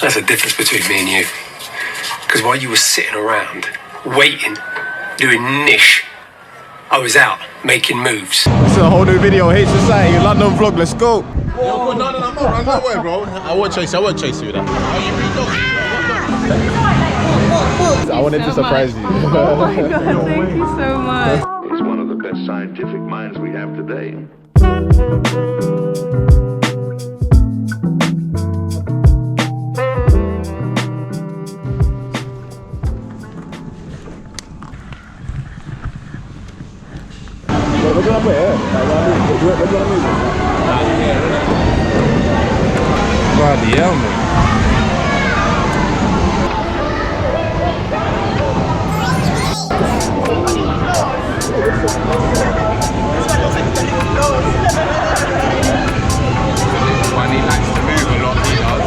That's the difference between me and you. Because while you were sitting around, waiting, doing niche, I was out making moves. This is a whole new video, hsociety, London vlog, let's go. Yo, no, I'm not run away, bro. I won't chase you with that. Are you really I wanted to surprise you. Oh my god, thank you so much. He's one of the best scientific minds we have today. Bloody hell, man. When he likes to move a lot, he does.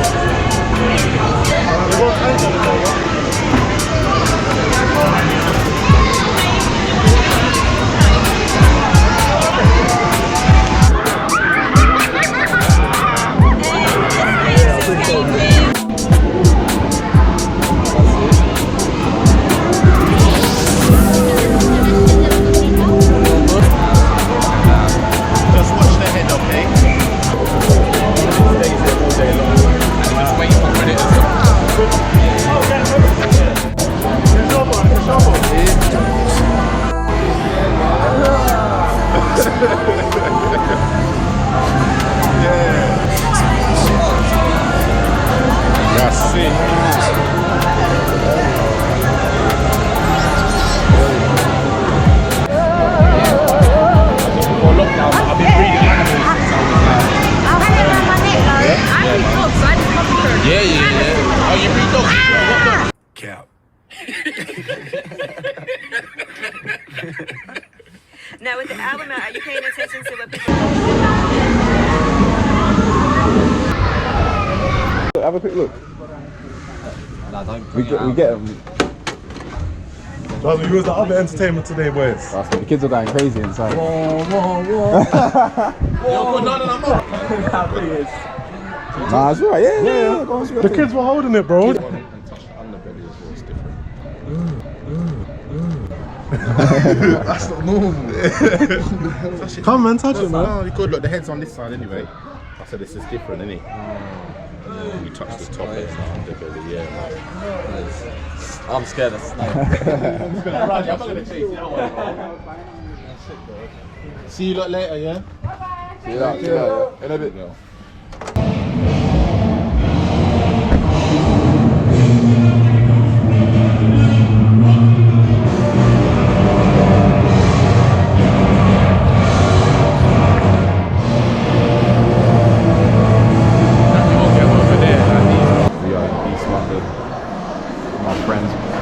Now with the album out, are you paying attention to what people... Have a quick look. We get them. Well, we was the other entertainment today, boys. The kids are going crazy inside. Yo, no, I'm not. Nah, it's right. Yeah. Go on, The kids were holding it, bro. That's not normal. Come man, touch it, man. No, you could look. The head's on this side anyway. I said this is different, isn't it? You touch the top, it's not underbelly. Yeah. I'm scared of snake. I'm not gonna chase you. See you lot later, yeah. See you later. In a bit.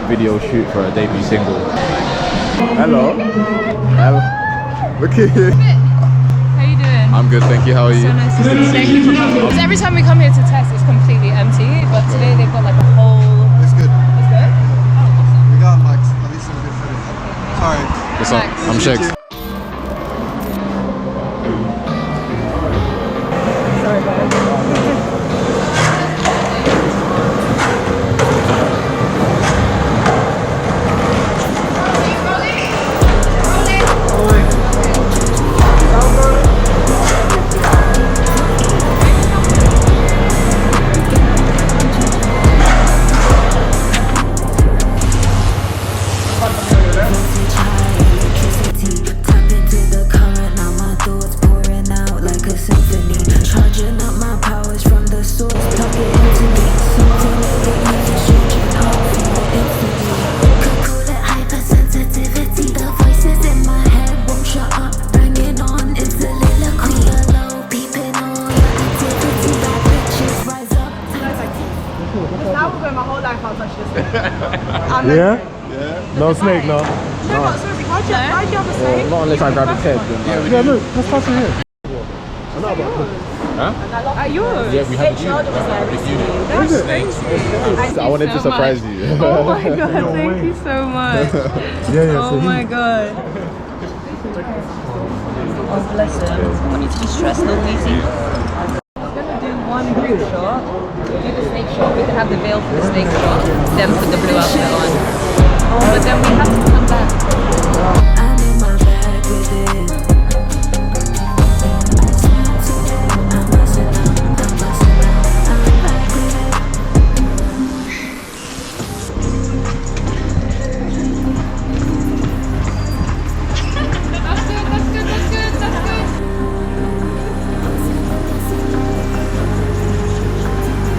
Video shoot for a debut single. Hello. Look at you. How you doing? I'm good, thank you. How are you? So nice to see you. Thank you for coming. Because every time we come here to test, it's completely empty. But today they've got like a whole... It's good. It's good? Oh, awesome. We got like at least some good footage. Sorry. What's up? I'm Shegz. Sorry, guys. Yeah? No snake, no. Why'd you have a snake? Not unless I grab his head. Yeah, look, let's touch it here. Are yours? Yeah, we have a That's crazy. I wanted to surprise you. Oh my god, thank you so much. Oh my god. Oh bless him. I want you to be stressed, no easy. I'm gonna do one group shot, do the snake shot. We could have the veil for the snake shot, then put the blue outfit on. Oh, but then we have to come back. I'm in my bag with it.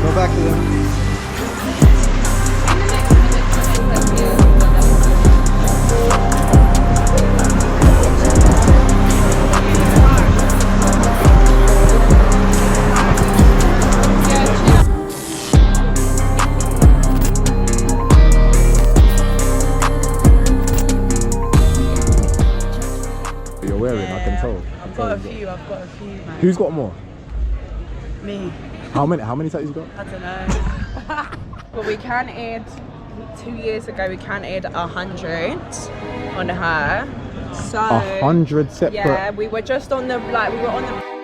Go back to them. You're wearing, I can tell. I've got a few, man. Who's got more? Me. How many tattoos you got? I don't know. But we counted 2 years ago. We counted 100 on her. So 100 separate. yeah, we were just on the we were on the.